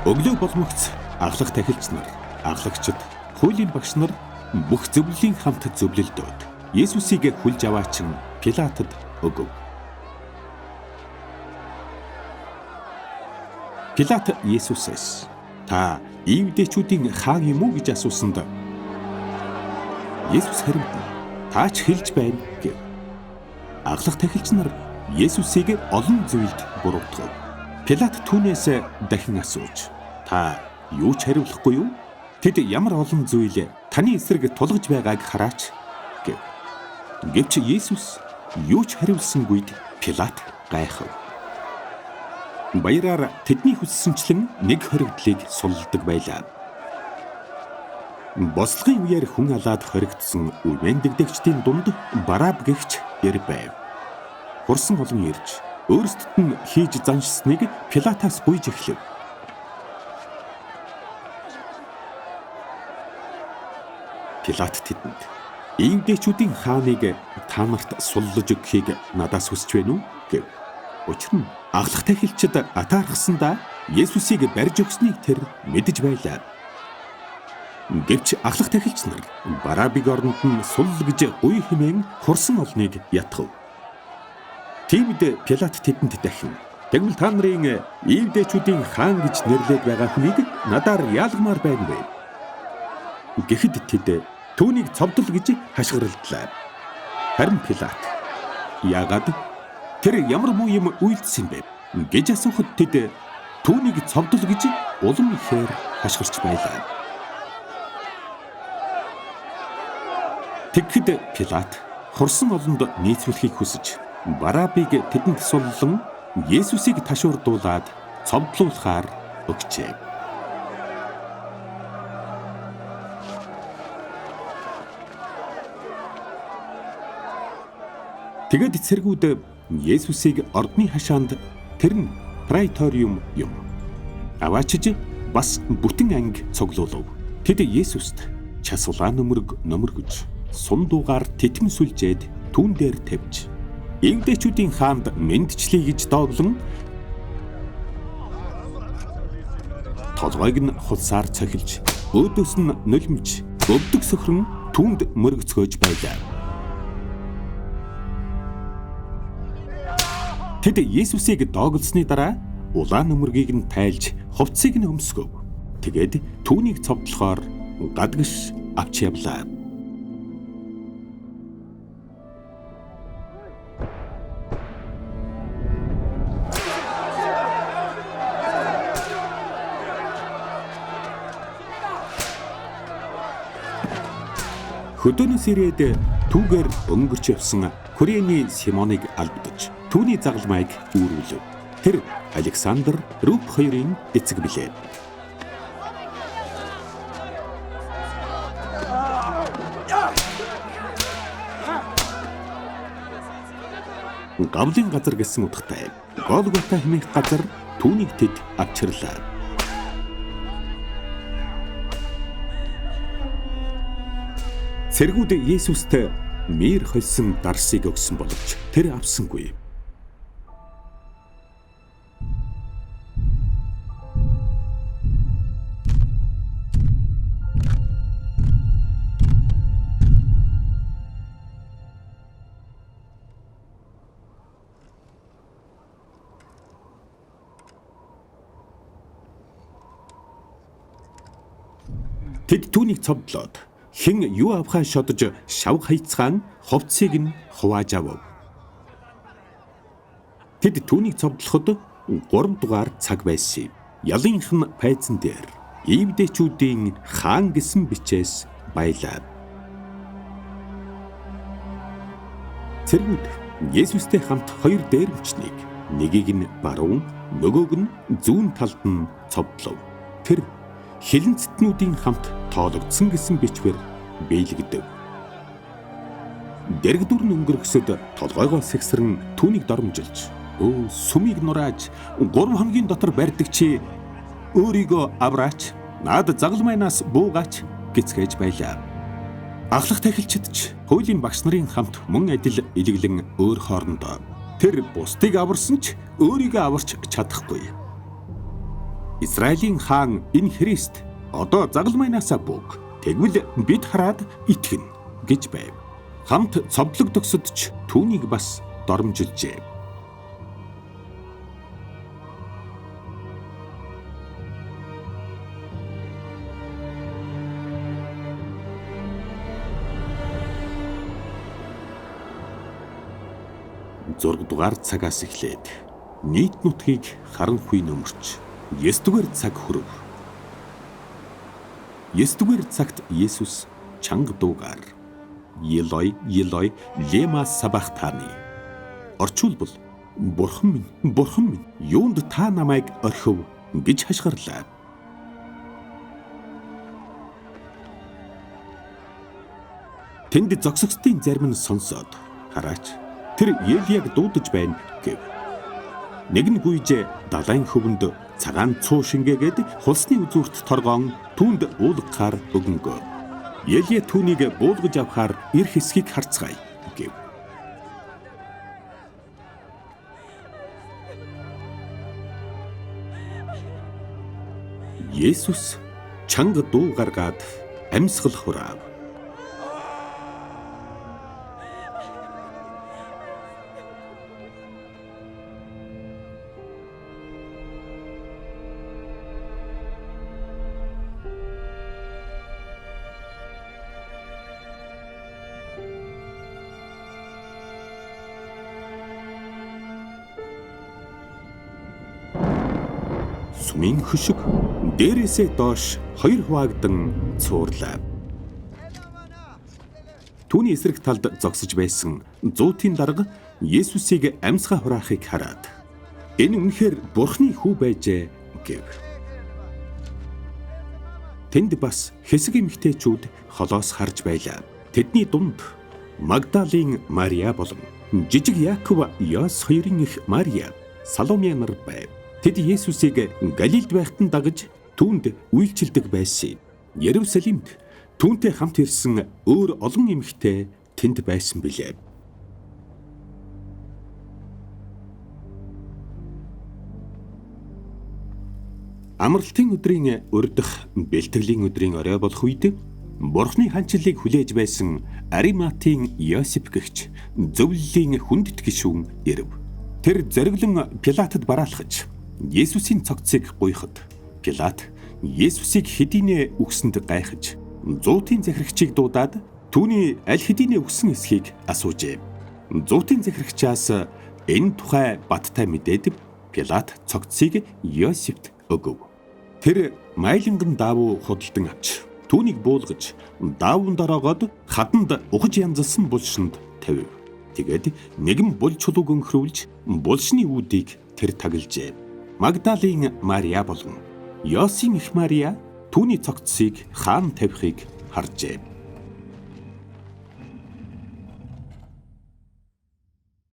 Өглөө боломгц аглах тахилч нар, аглагчид, хуулийн багш нар бүх зөвлөлийн хамт зөвлөлдөөд Есүсийг хүлж аваачин Пилатад өгөв. Пилат Есүсээс "Та Иудейчүүдийн хаан юм уу?" гэж асуусанд Есүс хариулна: "Та ч хэлж байна" гэв. Аглах тахилч нар Есүсийг олон зүйлд буруутгав. Пилат түүнээс дахин асууж: "Та юу ч хариулахгүй юу? Тэд ямар олон зүйл таны эсрэг тулгаж байгааг хараач" гэв. Гэвч Есүс юу ч хариулсангүйд Пилат гайхав. Баяраар тэдний хүссэнчлэн нэг хоригдлыг сулладаг байлаа. Бослогын үеэр хүн алаад хоригдсон үеийн дэгдэгчдийн дунд Бараб гэгч ир байв. Хурсан олон ирж өөрсдөд нь хийж заншсныг Пилатаас гуйж эхлэв. Пилат тэдэнд: "Иудейчүүдийн хааныг та нарт суллаж өгөхийг надаас хүсч байна уу?" гэв. Учир нь аглах тахилчид атаархсандаа Есүсийг барьж өгснийг тэр мэдэж байлаа. Гэвч аглах тахилч нар Барабыг оронд нь сул гэж гуй хэмээн хурсан олныг ятгав. Тиймд Пилат тэдэнд дахин: "Тэгвэл та нарын Иудейчүүдийн хаан гэж нэрлээд байгаа хүнийг надаар яалгамаар байна вэ?" Гэхэд тэд түүнийг цовдол гэж хашгиралдлаа. Харин Пилат: "Яагаад? Тэр ямар муу юм үйлдсэн бэ?" гэж асуухад тэд түүнийг цовдол гэж улам ихээр хашгирч байлаа. Тэгэхэд Пилат хурсан олонд нийцүүлэхийг хүсэж Барабыг тэдэнд суллан Есүсийг ташуурдуулаад цовдлуулахаар өгчээ. Тэгэд цэргүүд Есүсийг ордны хашаанд, тэр нь Прайториум юм, аваачиж бас бүтэн анги цуглуулав. Тэд Есүст часгалаа нөмөргөж сундуугаар титэм сүлжээд түүн дээр тавьж Иудейчүүдийн хаанд мэндчлэе гэж дооглон толгойг нь хулсаар цохилж өөдөөс нь нулимж өвдөг сөхрөн түүнд мөргөцгөөж байлаа. Тэд Есүсийг дооглосны дараа улаан нөмөргийг нь тайлж хувцсыг нь өмсгөв. Тэгээд түүнийг цовдлохоор гадагш авч явлаа. Хөдөөнөөс ирээд түүгээр өнгөрч явсан Курени Симоныг алдаж түүний загалмайг үүрүүлв. Тэр Александр Руп хоёрын эцэг билээ. Гавлын газар гэсэн утгатай Голгота хэмээх газар түүнийг тэд авчирлаа. Цэргүүд Есүст мир хольсон дарсыг өгсөн боловч тэр авсангүй. Тэд түүнийг цовдлоод хэн юу авахаа шодож шавх хайцгаан хувцсыг нь хувааж авав. Тэд түүнийг цовдлоход 3 дугаар цаг байсан. Ялынх нь пайзан дээр Иудейчүүдийн хаан гэсэн бичээс байлаа. Цэргүүд Есүстэй хамт 2 дээрэмчнийг, нэгийг нь баруун, нөгөөг нь зүүн талд нь цовдлов. Тэр хилэнцэтнүүдийн хамт тоологдсон гэсэн бичвэр биелэгдэв. Дэрэгдүр нь өнгөрөхсөд толгойгоо сэгсрэн түүнийг доромжилж, сүмийг нурааж 3 хоногийн дотор барьдаг чи өөрийгөө авраач, наад загалмайнаас буугаач гэцгээж байлаа. Аглах тахилчид ч хуулийн багш нарын хамт мөн адил илэглэн өөр хоорондоо тэр бусдыг аварсан ч өөрийгөө аварч чадахгүй. Израилийн хаан энэ Христ одоо загалмайнасаа бүг. Тэгвэл бид хараад итгэнэ гэж байв. Хамт цовдлогдсод ч түүнийг бас доромжилжээ. Зургадугаар цагаас эхлээд нийт нутгийг харанхуй нөмөрч 9-р цаг хүрв. 9-р цагт Есүс чанга дуугаар Елой, Елой, лема сабахтани. Орчуулбал Бурхан минь, юунд та намайг орхив гэж хашгирлаа. Тэнд зогсогчдын зарим нь сонсоод хараач тэр Елияг дуудаж байна гэв. Нэг нь гүйж далайн хөвөнд цагаан цуу шингээгээд хулсны үзүүрт торгоон түүнд уулгахаар өгөнгөө. Елия түүнийг буулгаж авахаар эр хэсгийг харцгаая гэв. Есүс чанга дуу гаргаад амьсгал хураав. Сүмийн хөшиг дээрээсээ доош 2 хуваагдан цуурлаа. Түүний эсрэг талд зогсож байсан зуутын дарга Есүсийг амьсгаа хураахыг хараад энэ үнэхээр Бурхны хүү байжээ гэв. Тэнд бас хэсэг эмэгтэйчүүд холоос харж байлаа. Тэдний дунд Магдалийн Мария болон жижиг Яаков, Йос хоёрын эх Мария, Саломе нар байв. Тэд Есүсийг Галилд байхад нь дагаж түүнд үйлчилдэг байсан. Ерүсалимд түүнтэй хамт ирсэн өөр олон эмэгтэй тэнд байсан билээ. Амралтын өдрийн урдах бэлтгэлийн өдрийн орой болох үед Бурхны ханчлалыг хүлээж байсан Ариматын Йосеф гэгч зөвлөлийн хүндэт гишүүн ирэв. Тэр зориглон Пилатад бараалхаж Есүсийн цогцыг гуйхад Пилат Есүсийг хэдийнэ үгсэнд гайхаж зуутын захирагчийг дуудаад түүний аль хэдийнэ үгсэн эсхийг асуужээ. Зуутын захирагчаас энэ тухай баттай мэдээд Пилат цогцыг Йосефт өгөв. Тэр майлинган даавуу худалдан авч түүнийг буулгаж даавуунд ороогоод хаданд ухаж янзалсан булшинд тавив. Тэгээд нэгэн бул чулууг өнхрүүлж булшны үүдийг тэр таглажээ. Магдалийн Мария болон Йосын эх Мария түүний цогцыг хаан тавихыг харжээ.